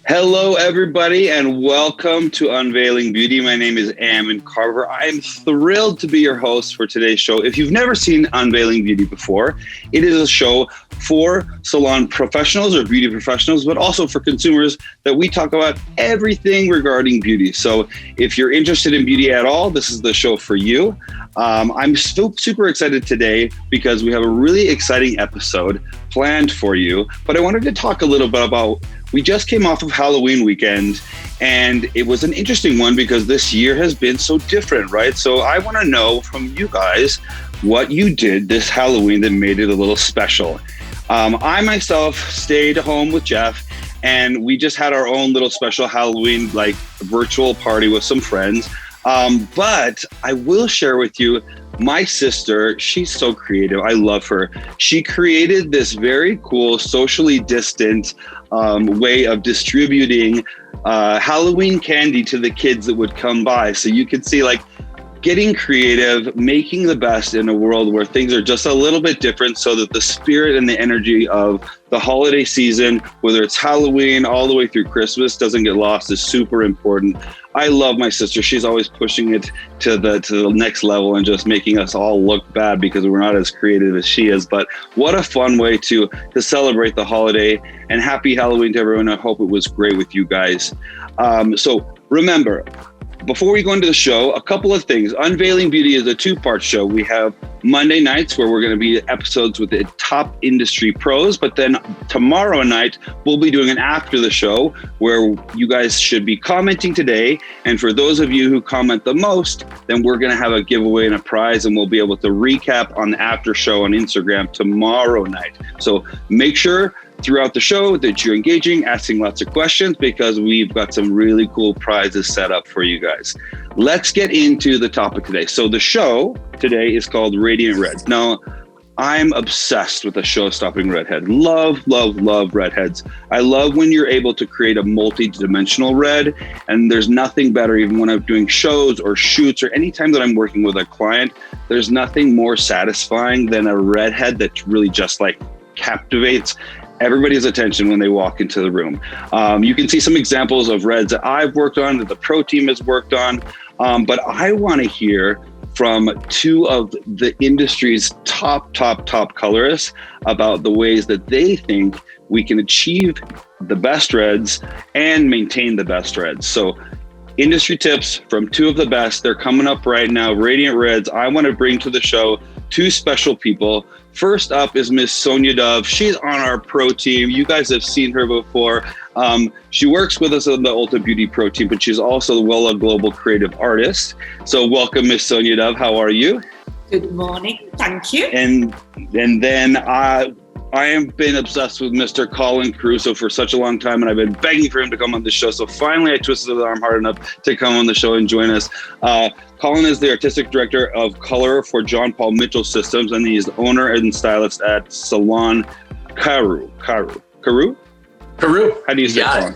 Hello, everybody, and welcome to Unveiling Beauty. My name is AMMON CARVER. I am thrilled to be your host for today's show. If you've never seen Unveiling Beauty before, it is a show for salon professionals or beauty professionals, but also for consumers that we talk about everything regarding beauty. So if you're interested in beauty at all, this is the show for you. I'm super excited today because we have a really exciting episode planned for you, but I wanted to talk a little bit about, we just came off of Halloween weekend, and it was an interesting one because this year has been so different, right? So I want to know from you guys what you did this Halloween that made it a little special. I myself stayed home with Jeff, and we just had our own little special Halloween, virtual party with some friends. But I will share with you, my sister, she's so creative. I love her. She created this very cool, socially distant way of distributing Halloween candy to the kids that would come by. So you could see getting creative, making the best in a world where things are just a little bit different so that the spirit and the energy of the holiday season, whether it's Halloween all the way through Christmas, doesn't get lost is super important. I love my sister. She's always pushing it to the next level and just making us all look bad because we're not as creative as she is. But what a fun way to celebrate the holiday, and happy Halloween to everyone. I hope it was great with you guys. So remember, before we go into the show, a couple of things. Unveiling Beauty is a two-part show. We have Monday nights where we're going to be episodes with the top industry pros, but then tomorrow night we'll be doing an after the show where you guys should be commenting today. And for those of you who comment the most, then we're going to have a giveaway and a prize, and we'll be able to recap on the after show on Instagram tomorrow night. So make sure throughout the show that you're engaging, asking lots of questions, because we've got some really cool prizes set up for you guys. Let's get into the topic today. So the show today is called Radiant Reds. Now, I'm obsessed with a show-stopping redhead. Love, love, love redheads. I love when you're able to create a multi-dimensional red, and there's nothing better, even when I'm doing shows or shoots or anytime that I'm working with a client, there's nothing more satisfying than a redhead that really just captivates everybody's attention when they walk into the room. You can see some examples of reds that I've worked on, that the pro team has worked on, but I want to hear from two of the industry's top colorists about the ways that they think we can achieve the best reds and maintain the best reds. So industry tips from two of the best. They're coming up right now. Radiant Reds. I want to bring to the show two special people. First up is Miss Sonya Dove. She's on our pro team. You guys have seen her before. She works with us on the Ulta Beauty Pro team, but she's also the Wella Global Creative Artist. So welcome, Miss Sonya Dove. How are you? Good morning. Thank you. And then I have been obsessed with Mr. Colin Caruso for such a long time, and I've been begging for him to come on the show. So finally, I twisted his arm hard enough to come on the show and join us. Colin is the artistic director of color for John Paul Mitchell Systems, and he's the owner and stylist at Salon Caru. How do you say it?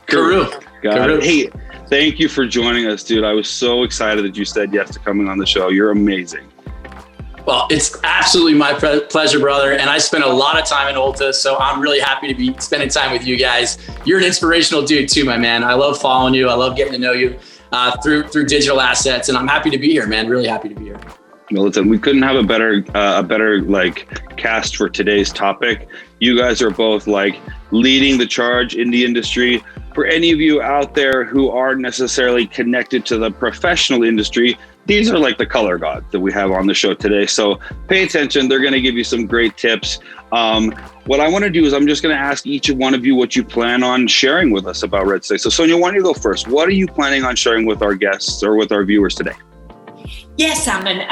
Caru. Got it. Hey, thank you for joining us, dude. I was so excited that you said yes to coming on the show. You're amazing. Well, it's absolutely my pleasure, brother. And I spent a lot of time in Ulta, so I'm really happy to be spending time with you guys. You're an inspirational dude too, my man. I love following you. I love getting to know you through digital assets, and I'm happy to be here, man. Really happy to be here. Well, listen, we couldn't have a better cast for today's topic. You guys are both leading the charge in the industry. For any of you out there who aren't necessarily connected to the professional industry, these are the color gods that we have on the show today. So pay attention. They're going to give you some great tips. What I want to do is I'm just going to ask each one of you what you plan on sharing with us about Red State. So Sonya, why don't you go first? What are you planning on sharing with our guests or with our viewers today? Yes, Ammon.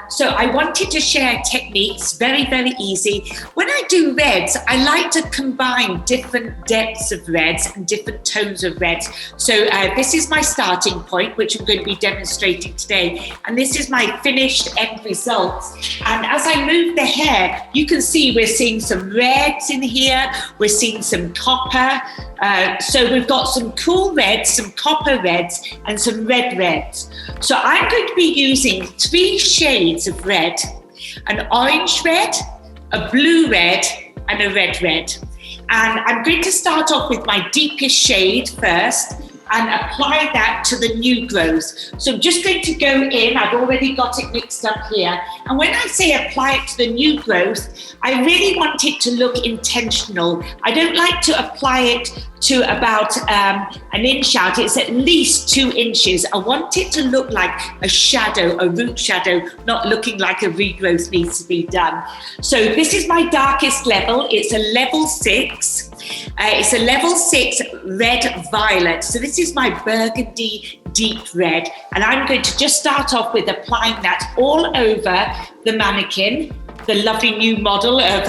So I wanted to share techniques, very, very easy. When I do reds, I like to combine different depths of reds and different tones of reds. So this is my starting point, which I'm going to be demonstrating today. And this is my finished end results. And as I move the hair, you can see we're seeing some reds in here. We're seeing some copper. So we've got some cool reds, some copper reds, and some red reds. So I'm going to be using 3 shades of red: an orange red, a blue red, and a red red. And I'm going to start off with my deepest shade first and apply that to the new growth. So I'm just going to go in, I've already got it mixed up here. And when I say apply it to the new growth, I really want it to look intentional. I don't like to apply it to about an inch out. It's at least 2 inches. I want it to look like a shadow, a root shadow, not looking like a regrowth needs to be done. So this is my darkest level. It's a level 6. It's a level 6 red violet. So this is my burgundy deep red. And I'm going to just start off with applying that all over the mannequin, the lovely new model of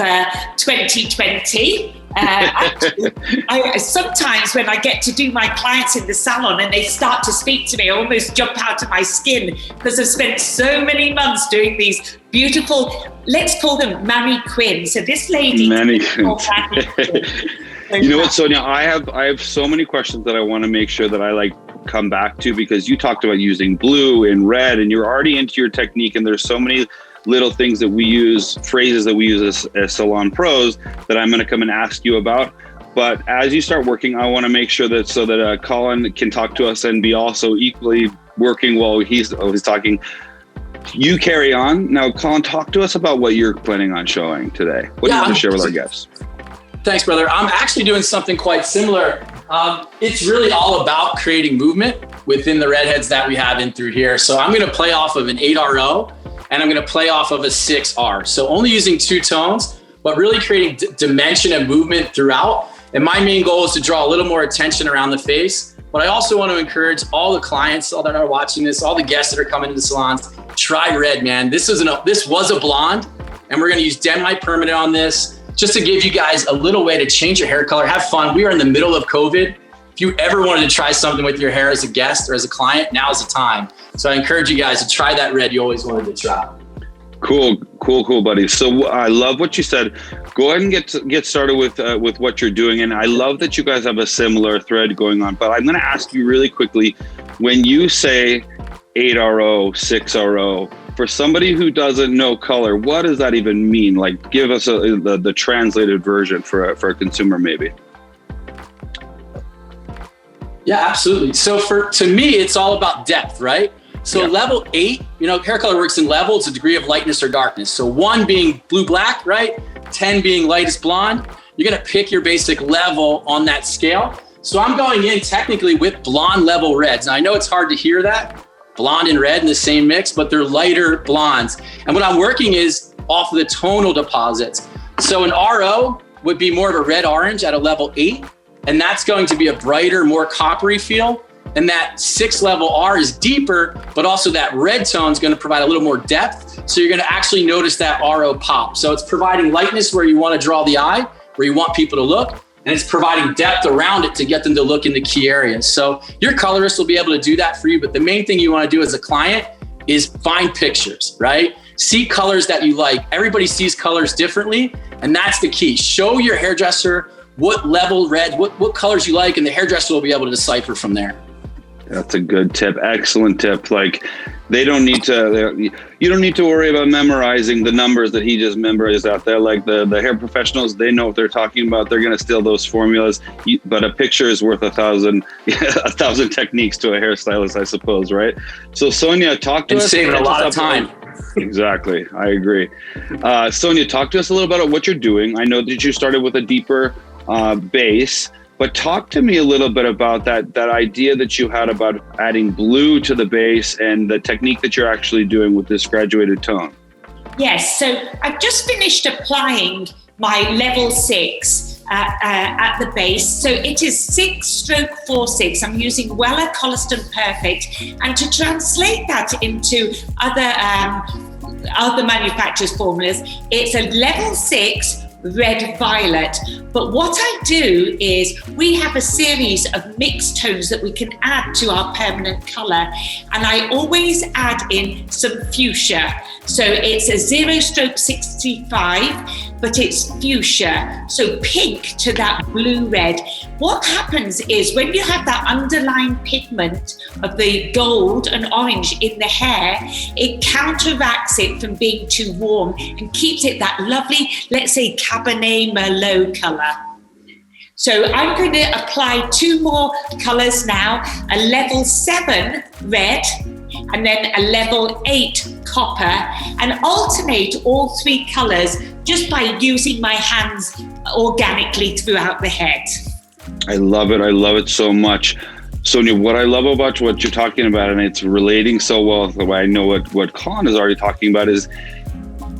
2020. I sometimes when I get to do my clients in the salon and they start to speak to me, I almost jump out of my skin because I've spent so many months doing these beautiful, let's call them mannequins. So this lady, mannequins. You know what, Sonya, I have so many questions that I want to make sure that I come back to, because you talked about using blue and red and you're already into your technique, and there's so many little things that we use, phrases that we use as salon pros that I'm going to come and ask you about. But as you start working, I want to make sure that Colin can talk to us and be also equally working while he's talking. You carry on. Now, Colin, talk to us about what you're planning on showing today. What do you want to share with our guests? Thanks, brother. I'm actually doing something quite similar. It's really all about creating movement within the redheads that we have in through here. So I'm going to play off of an 8RO and I'm going to play off of a 6R. So only using 2 tones, but really creating dimension and movement throughout. And my main goal is to draw a little more attention around the face. But I also want to encourage all the clients, all that are watching this, all the guests that are coming to the salons, try red, man. This was a blonde, and we're going to use Denmite Permanent on this, just to give you guys a little way to change your hair color, have fun. We are in the middle of COVID. If you ever wanted to try something with your hair as a guest or as a client, now's the time. So I encourage you guys to try that red you always wanted to try. Cool, buddy. So I love what you said. Go ahead and get started with what you're doing. And I love that you guys have a similar thread going on. But I'm going to ask you really quickly, when you say 8RO, 6RO, for somebody who doesn't know color, what does that even mean? Like, give us the translated version for a consumer, maybe. Yeah, absolutely. So to me, it's all about depth, right? So level 8, hair color works in levels, a degree of lightness or darkness. So 1 being blue-black, right? 10 being lightest blonde. You're going to pick your basic level on that scale. So I'm going in technically with blonde level reds. Now I know it's hard to hear that, blonde and red in the same mix, but they're lighter blondes. And what I'm working is off of the tonal deposits. So an RO would be more of a red-orange at a level 8, and that's going to be a brighter, more coppery feel. And that 6 level R is deeper, but also that red tone is going to provide a little more depth. So you're going to actually notice that RO pop. So it's providing lightness where you want to draw the eye, where you want people to look, and it's providing depth around it to get them to look in the key areas. So your colorist will be able to do that for you. But the main thing you want to do as a client is find pictures, right? See colors that you like. Everybody sees colors differently. And that's the key. Show your hairdresser what level red, what colors you like, and the hairdresser will be able to decipher from there. That's a good tip. Excellent tip. Like, you don't need to worry about memorizing the numbers that he just memorized out there. Like the hair professionals, they know what they're talking about. They're going to steal those formulas, but a picture is worth 1,000 techniques to a hairstylist, I suppose. Right. So Sonya, talk to us. And saving a lot of time. Exactly. I agree. Sonya, talk to us a little about what you're doing. I know that you started with a deeper base, but talk to me a little bit about that idea that you had about adding blue to the base and the technique that you're actually doing with this graduated tone. Yes, so I've just finished applying my level 6 at the base. So it is 6/46. I'm using Weller Colliston Perfect. And to translate that into other manufacturers' formulas, it's a level 6 red violet. But what I do is we have a series of mixed tones that we can add to our permanent color, and I always add in some fuchsia. So it's a 0/65, but it's fuchsia, so pink to that blue red. What happens is when you have that underlying pigment of the gold and orange in the hair, it counteracts it from being too warm and keeps it that lovely, let's say, Cabernet Merlot color. So I'm going to apply 2 more colors now, a level 7 red, and then a level 8 copper, and alternate all 3 colors just by using my hands organically throughout the head. I love it. I love it so much. Sonya, what I love about what you're talking about, and it's relating so well with the way I know what Colin is already talking about, is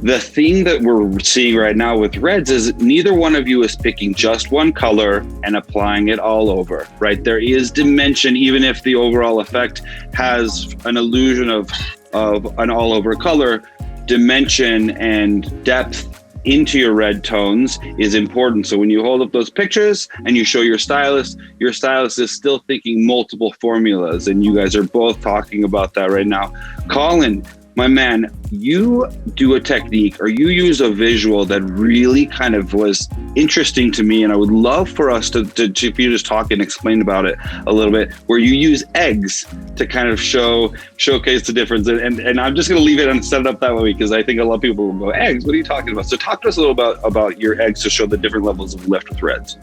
the thing that we're seeing right now with reds is neither one of you is picking just one color and applying it all over, right? There is dimension, even if the overall effect has an illusion of an all over color. Dimension and depth into your red tones is important. So when you hold up those pictures and you show your stylist is still thinking multiple formulas, and you guys are both talking about that right now. Colin, my man, you do a technique, or you use a visual that really kind of was interesting to me, and I would love for us to if you just talk and explain about it a little bit, where you use eggs to kind of showcase the difference. And I'm just going to leave it and set it up that way, because I think a lot of people will go, eggs, what are you talking about? So talk to us a little about your eggs to show the different levels of lift with reds.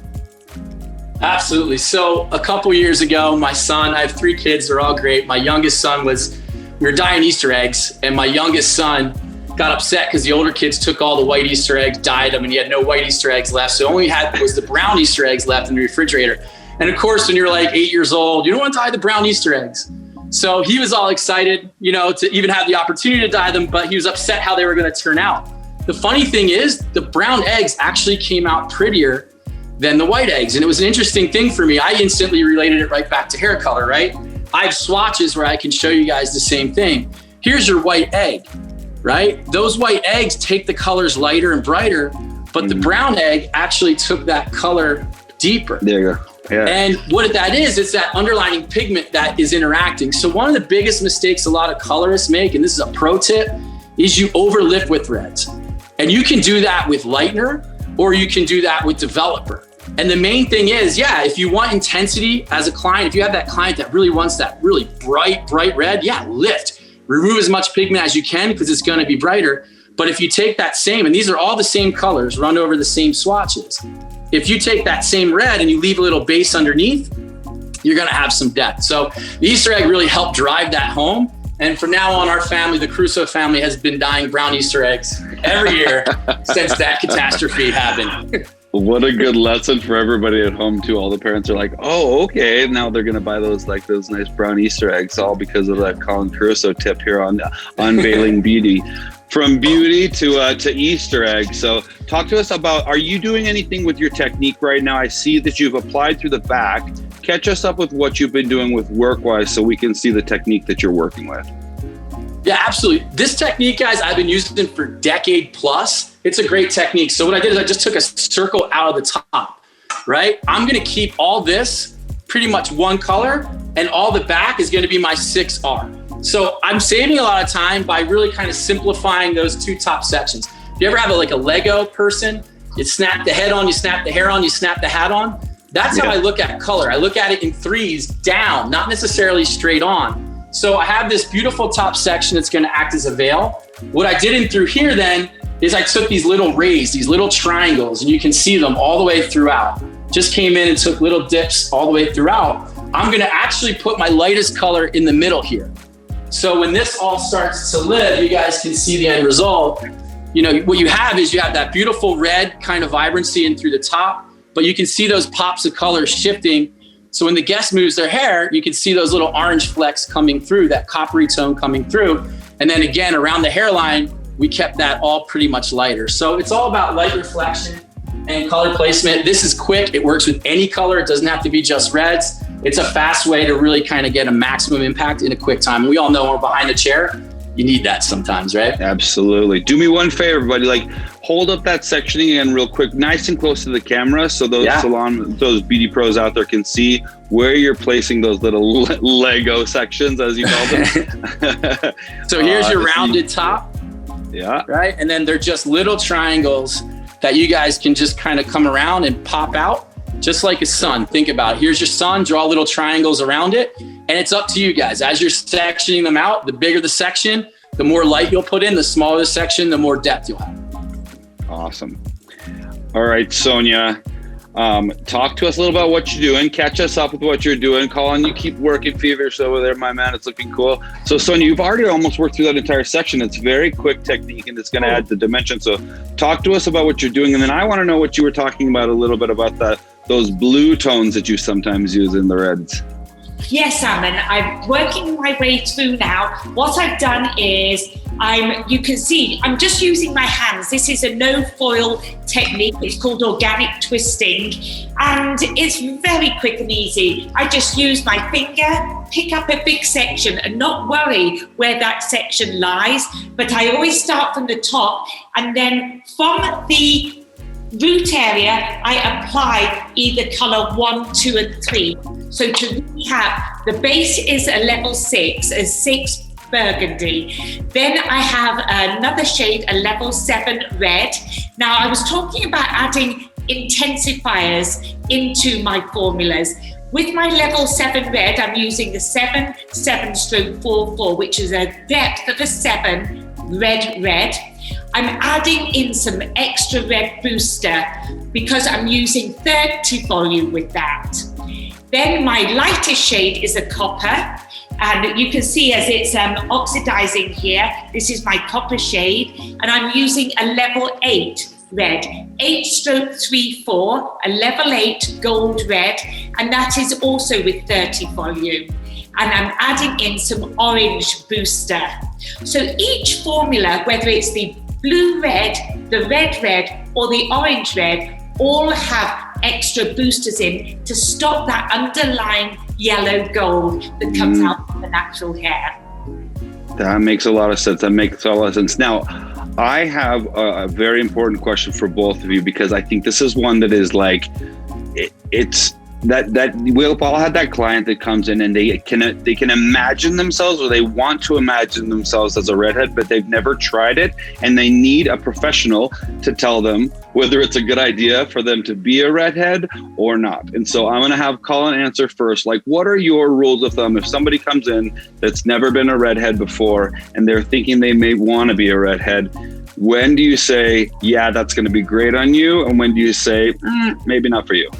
Absolutely. So a couple years ago, my son, I have 3 kids, they're all great. My youngest son we were dyeing Easter eggs, and my youngest son got upset because the older kids took all the white Easter eggs, dyed them, and he had no white Easter eggs left. So all he had was the brown Easter eggs left in the refrigerator. And of course, when you're like 8 years old, you don't want to dye the brown Easter eggs. So he was all excited, to even have the opportunity to dye them, but he was upset how they were going to turn out. The funny thing is, the brown eggs actually came out prettier than the white eggs. And it was an interesting thing for me. I instantly related it right back to hair color, right? I have swatches where I can show you guys the same thing. Here's your white egg, right? Those white eggs take the colors lighter and brighter, but the brown egg actually took that color deeper. There you go. Yeah. And what that is, it's that underlying pigment that is interacting. So one of the biggest mistakes a lot of colorists make, and this is a pro tip, is you overlift with reds. And you can do that with lightener, or you can do that with developer. And the main thing is, if you want intensity as a client, if you have that client that really wants that really bright red, lift. Remove as much pigment as you can, because it's going to be brighter. But if you take that same, and these are all the same colors, run over the same swatches. If you take that same red and you leave a little base underneath, you're going to have some depth. So the Easter egg really helped drive that home. And from now on, our family, the Caruso family, has been dyeing brown Easter eggs every year since that catastrophe happened. What a good lesson for everybody at home too. All the parents are like, oh, okay. Now they're going to buy those nice brown Easter eggs, all because of that Colin Caruso tip here on Unveiling Beauty. From beauty to Easter eggs. So talk to us about, are you doing anything with your technique right now? I see that you've applied through the back. Catch us up with what you've been doing with work-wise so we can see the technique that you're working with. Yeah, absolutely. This technique, guys, I've been using for a decade plus. It's a great technique. So what I did is I just took a circle out of the top, right? I'm going to keep all this pretty much one color, and all the back is going to be my 6R. So I'm saving a lot of time by really kind of simplifying those 2 top sections. If you ever have a Lego person, you snap the head on, you snap the hair on, you snap the hat on. That's how I look at color. I look at it in 3s down, not necessarily straight on. So I have this beautiful top section that's going to act as a veil. What I did in through here then is I took these little rays, these little triangles, and you can see them all the way throughout. Just came in and took little dips all the way throughout. I'm going to actually put my lightest color in the middle here. So when this all starts to live, you guys can see the end result. What you have is you have that beautiful red kind of vibrancy in through the top, but you can see those pops of color shifting. So when the guest moves their hair, you can see those little orange flecks coming through, that coppery tone coming through. And then again, around the hairline, we kept that all pretty much lighter. So it's all about light reflection and color placement. This is quick. It works with any color. It doesn't have to be just reds. It's a fast way to really kind of get a maximum impact in a quick time. We all know when we're behind the chair, you need that sometimes, right? Absolutely. Do me one favor, everybody. Hold up that section again real quick, nice and close to the camera, so those beauty pros out there can see where you're placing those little Lego sections, as you call them. So here's your rounded top. Yeah. Right? And then they're just little triangles that you guys can just kind of come around and pop out, just like a sun. Think about it. Here's your sun, draw little triangles around it. And it's up to you guys. As you're sectioning them out, the bigger the section, the more light you'll put in, the smaller the section, the more depth you'll have. Awesome. All right, Sonya. Talk to us a little about what you're doing. Catch us up with what you're doing. Colin, you keep working feverish over there, my man. It's looking cool. So Sonya, you've already almost worked through that entire section. It's very quick technique and it's going to add the dimension. So talk to us about what you're doing. And then I want to know what you were talking about a little bit about those blue tones that you sometimes use in the reds. Yes, Ammon, I'm working my way through now. What I've done is you can see, I'm just using my hands. This is a no foil technique. It's called organic twisting. And it's very quick and easy. I just use my finger, pick up a big section and not worry where that section lies. But I always start from the top, and then from the root area, I apply either color 1, 2, and 3. So to recap, the base is a level 6, a 6 burgundy. Then I have another shade, a level 7 red. Now I was talking about adding intensifiers into my formulas. With my level 7 red, I'm using the 7/7/4/4, which is a depth of a 7 red. I'm adding in some extra red booster because I'm using 30 volume with that. Then my lightest shade is a copper, and you can see as it's oxidizing here, this is my copper shade, and I'm using a level 8 red, 8/3/4, a level 8 gold red, and that is also with 30 volume. And I'm adding in some orange booster. So each formula, whether it's the blue red, the red or the orange red, all have extra boosters in to stop that underlying yellow gold that comes out from the natural hair. That makes a lot of sense. Now, I have a very important question for both of you, because I think this is one that is like, it's that we've all had that client that comes in and they can imagine themselves, or they want to imagine themselves as a redhead, but they've never tried it, and they need a professional to tell them whether it's a good idea for them to be a redhead or not. And so I'm going to have Colin answer first. Like, what are your rules of thumb if somebody comes in that's never been a redhead before and they're thinking they may want to be a redhead? When do you say, yeah, that's going to be great on you? And when do you say, maybe not for you?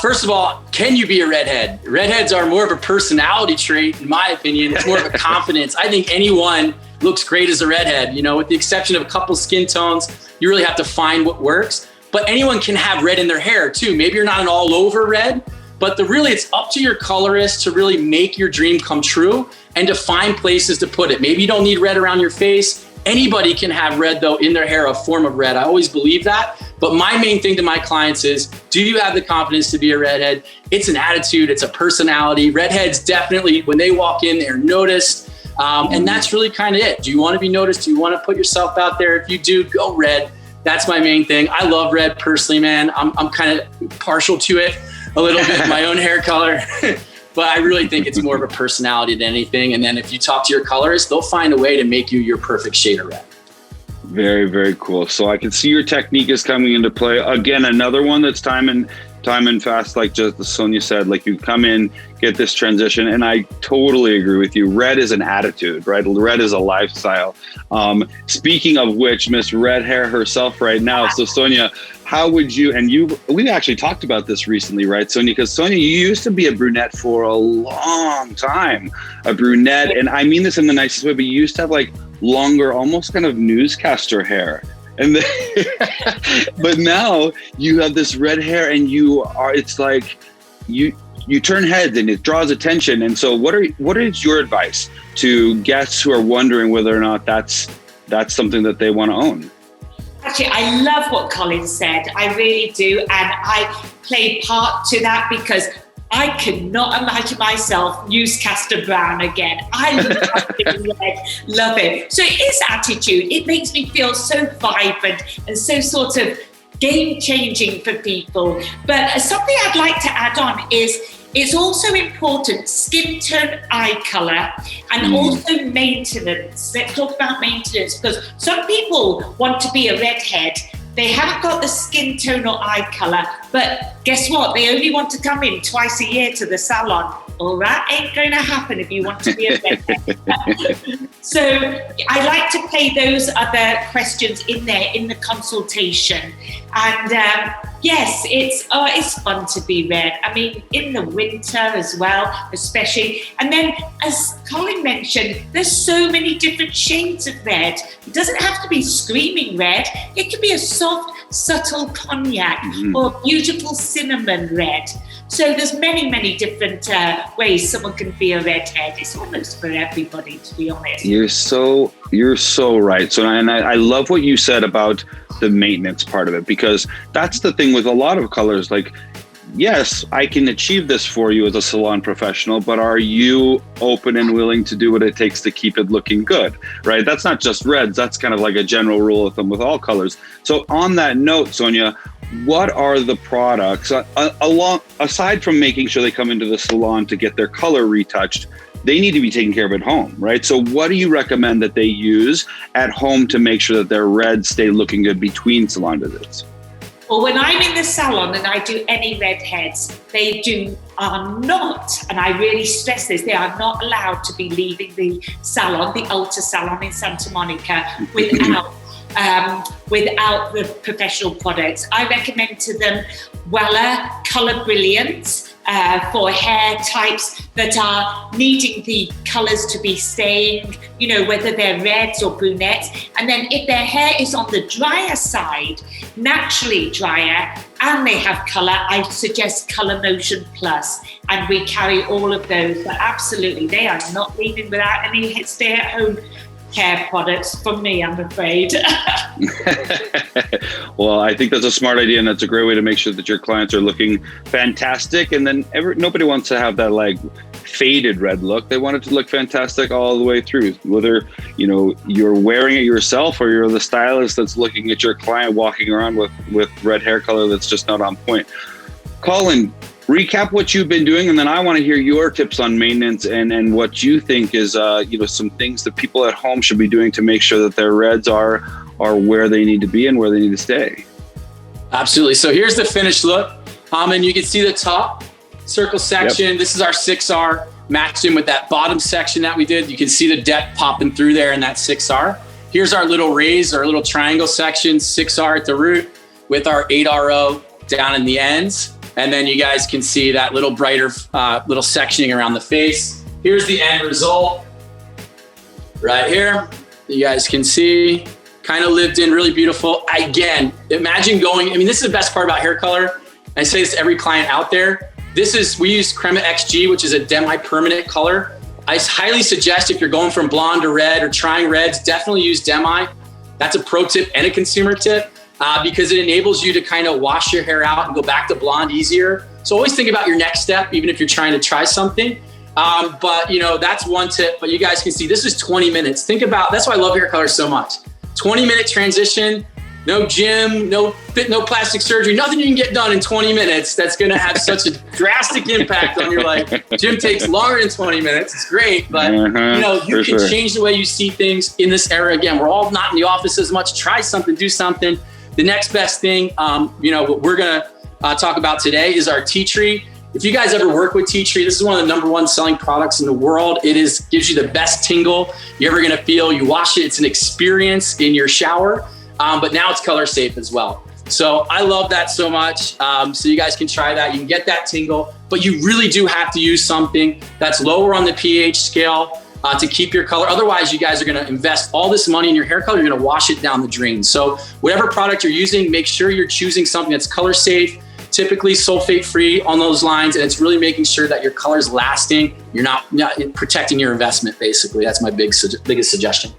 First of all, can you be a redhead? Redheads are more of a personality trait, in my opinion. It's more of a confidence. I think anyone looks great as a redhead, with the exception of a couple skin tones. You really have to find what works. But anyone can have red in their hair too. Maybe you're not an all over red, but it's up to your colorist to really make your dream come true and to find places to put it. Maybe you don't need red around your face. Anybody can have red though in their hair, a form of red. I always believe that. But my main thing to my clients is, do you have the confidence to be a redhead? It's an attitude, it's a personality. Redheads definitely, when they walk in, they're noticed. And that's really kind of it. Do you want to be noticed? Do you want to put yourself out there? If you do, go red. That's my main thing. I love red personally, man. I'm kind of partial to it a little bit, my own hair color. But I really think it's more of a personality than anything. And then if you talk to your colorist, they'll find a way to make you your perfect shade of red. Very, very cool. So I can see your technique is coming into play. Again, another one that's time and fast, like just Sonya said, like you come in, get this transition. And I totally agree with you. Red is an attitude, right? Red is a lifestyle. Speaking of which, Miss Red Hair herself right now. So Sonya, how would you, and we actually talked about this recently, right, Sonya? Because Sonya, you used to be a brunette for a long time, a brunette. And I mean this in the nicest way, but you used to have like longer, almost kind of newscaster hair. And then, but now you have this red hair and it's like you turn heads and it draws attention. And so what is your advice to guests who are wondering whether or not that's something that they want to own? Actually, I love what Colin said. I really do. And I play part to that because I could not imagine myself newscaster brown again. I love it. So it is attitude. It makes me feel so vibrant and so sort of game-changing for people. But something I'd like to add on is it's also important skin tone, eye color, and also maintenance. Let's talk about maintenance, because some people want to be a redhead. They haven't got the skin tone or eye color, but guess what? They only want to come in twice a year to the salon. All that ain't going to happen if you want to be a redhead. So I like to play those other questions in there in the consultation. And yes, it's fun to be red. I mean, in the winter as well, especially. And then, as Colin mentioned, there's so many different shades of red. It doesn't have to be screaming red. It can be a soft, subtle cognac or beautiful cinnamon red. So there's many, many different ways someone can be a redhead. It's almost for everybody, to be honest. You're so right. So, and I love what you said about the maintenance part of it, because that's the thing with a lot of colors. Like, yes, I can achieve this for you as a salon professional, but are you open and willing to do what it takes to keep it looking good, right? That's not just reds. That's kind of like a general rule of thumb with all colors. So on that note, Sonya, what are the products, aside from making sure they come into the salon to get their color retouched, they need to be taken care of at home, right? So what do you recommend that they use at home to make sure that their reds stay looking good between salon visits? Well, when I'm in the salon and I do any redheads, they are not, and I really stress this, they are not allowed to be leaving the salon, the Ulta salon in Santa Monica, without the professional products. I recommend to them Wella Color Brilliance for hair types that are needing the colors to be staying, whether they're reds or brunettes. And then if their hair is on the drier side, naturally drier, and they have color, I suggest Color Motion Plus. And we carry all of those. But absolutely, they are not leaving without any stay-at-home care products from me, I'm afraid. Well, I think that's a smart idea, and that's a great way to make sure that your clients are looking fantastic. And then nobody wants to have that like faded red look. They want it to look fantastic all the way through, whether you're wearing it yourself or you're the stylist that's looking at your client walking around with red hair color that's just not on point. Colin, recap what you've been doing, and then I want to hear your tips on maintenance and what you think is some things that people at home should be doing to make sure that their reds are where they need to be and where they need to stay. Absolutely. So here's the finished look. And you can see the top circle section. Yep. This is our 6R matched in with that bottom section that we did. You can see the depth popping through there in that 6R. Here's our little raise, our little triangle section, 6R at the root with our 8RO down in the ends. And then you guys can see that little brighter little sectioning around the face. Here's the end result right here. You guys can see, kind of lived in, really beautiful. Again, imagine this is the best part about hair color. I say this to every client out there. We use Crema XG, which is a demi-permanent color. I highly suggest if you're going from blonde to red or trying reds, definitely use demi. That's a pro tip and a consumer tip. Because it enables you to kind of wash your hair out and go back to blonde easier. So always think about your next step, even if you're trying to try something. But that's one tip. But you guys can see this is 20 minutes. That's why I love hair color so much. 20-minute transition, no gym, no plastic surgery, nothing you can get done in 20 minutes that's going to have such a drastic impact on your life. Gym takes longer than 20 minutes. It's great, but you can change the way you see things in this era. Again, we're all not in the office as much. Try something, do something. The next best thing, what we're going to talk about today is our tea tree. If you guys ever work with tea tree, this is one of the #1 selling products in the world. It gives you the best tingle you're ever going to feel. You wash it. It's an experience in your shower, but now it's color safe as well. So I love that so much. So you guys can try that. You can get that tingle, but you really do have to use something that's lower on the pH scale to keep your color. Otherwise, you guys are going to invest all this money in your hair color. You're going to wash it down the drain. So whatever product you're using, make sure you're choosing something that's color safe, typically sulfate free on those lines. And it's really making sure that your color's lasting. You're not protecting your investment, basically. That's my biggest suggestion.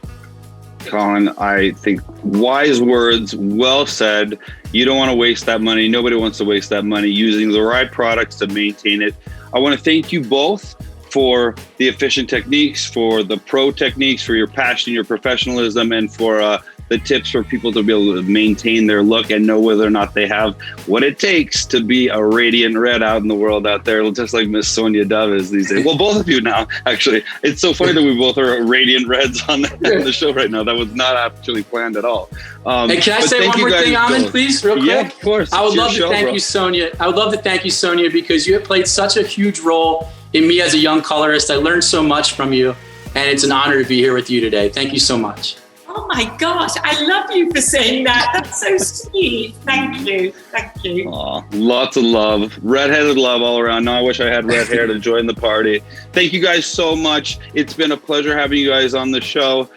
Colin, I think wise words, well said. You don't want to waste that money. Nobody wants to waste that money using the right products to maintain it. I want to thank you both for the efficient techniques, for the pro techniques, for your passion, your professionalism, and for the tips for people to be able to maintain their look and know whether or not they have what it takes to be a radiant red out in the world out there, just like Miss Sonya Dove is these days. Well, both of you now, actually. It's so funny that we both are radiant reds on the show right now. That was not actually planned at all. Hey, can I say one more thing, AMMON, please, real quick? Yeah, of course. I would love to thank you, Sonya. I would love to thank you, Sonya, because you have played such a huge role in me as a young colorist. I learned so much from you, and it's an honor to be here with you today. Thank you so much. Oh my gosh, I love you for saying that. That's so sweet. Thank you. Thank you. Aw, lots of love. Redheaded love all around. Now I wish I had red hair to join the party. Thank you guys so much. It's been a pleasure having you guys on the show.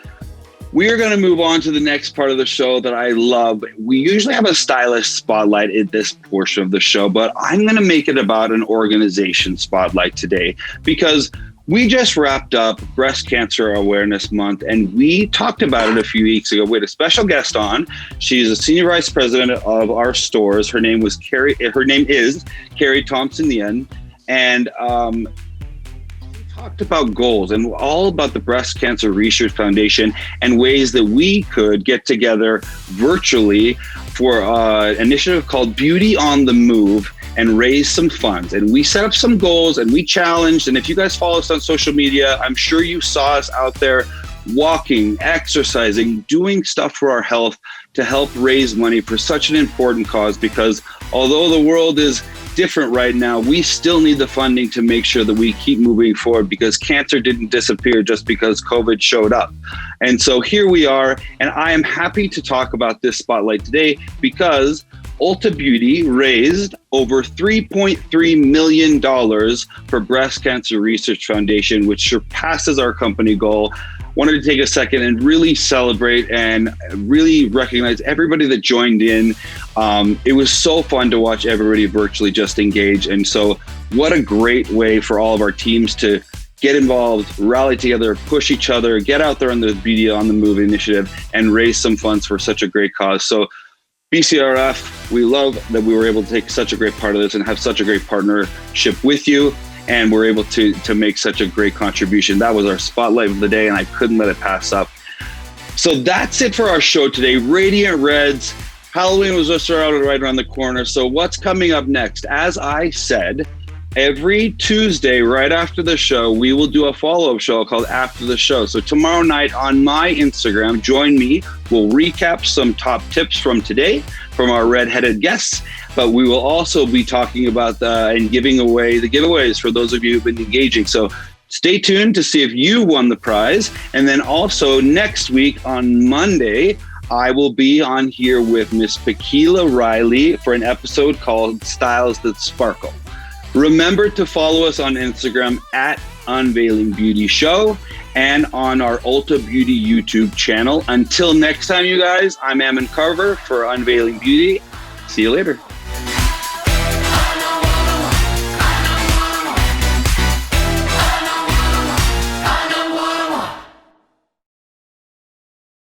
We are going to move on to the next part of the show that I love. We usually have a stylist spotlight in this portion of the show, but I'm going to make it about an organization spotlight today because we just wrapped up Breast Cancer Awareness Month, and we talked about it a few weeks ago. We had a special guest on. She's a senior vice president of our stores. Her name is Carrie Thompson-Yen, and we talked about goals and all about the Breast Cancer Research Foundation and ways that we could get together virtually for an initiative called Beauty on the Move and raise some funds. And we set up some goals and we challenged. And if you guys follow us on social media, I'm sure you saw us out there walking, exercising, doing stuff for our health to help raise money for such an important cause, because although the world is different right now, we still need the funding to make sure that we keep moving forward, because cancer didn't disappear just because COVID showed up. And so here we are, and I am happy to talk about this spotlight today because Ulta Beauty raised over $3.3 million for Breast Cancer Research Foundation, which surpasses our company goal. Wanted to take a second and really celebrate and really recognize everybody that joined in. It was so fun to watch everybody virtually just engage. And so what a great way for all of our teams to get involved, rally together, push each other, get out there on the Beauty on the Move initiative and raise some funds for such a great cause. So BCRF, we love that we were able to take such a great part of this and have such a great partnership with you. And we're able to make such a great contribution. That was our spotlight of the day, and I couldn't let it pass up. So that's it for our show today. Radiant Reds. Halloween was just right around the corner. So what's coming up next? As I said, every Tuesday, right after the show, we will do a follow-up show called After the Show. So tomorrow night on my Instagram, join me. We'll recap some top tips from today from our redheaded guests, but we will also be talking about and giving away the giveaways for those of you who've been engaging. So stay tuned to see if you won the prize. And then also next week on Monday, I will be on here with Miss Paquila Riley for an episode called Styles That Sparkle. Remember to follow us on Instagram at Unveiling Beauty Show and on our Ulta Beauty YouTube channel. Until next time, you guys, I'm AMMON Carver for Unveiling Beauty. See you later.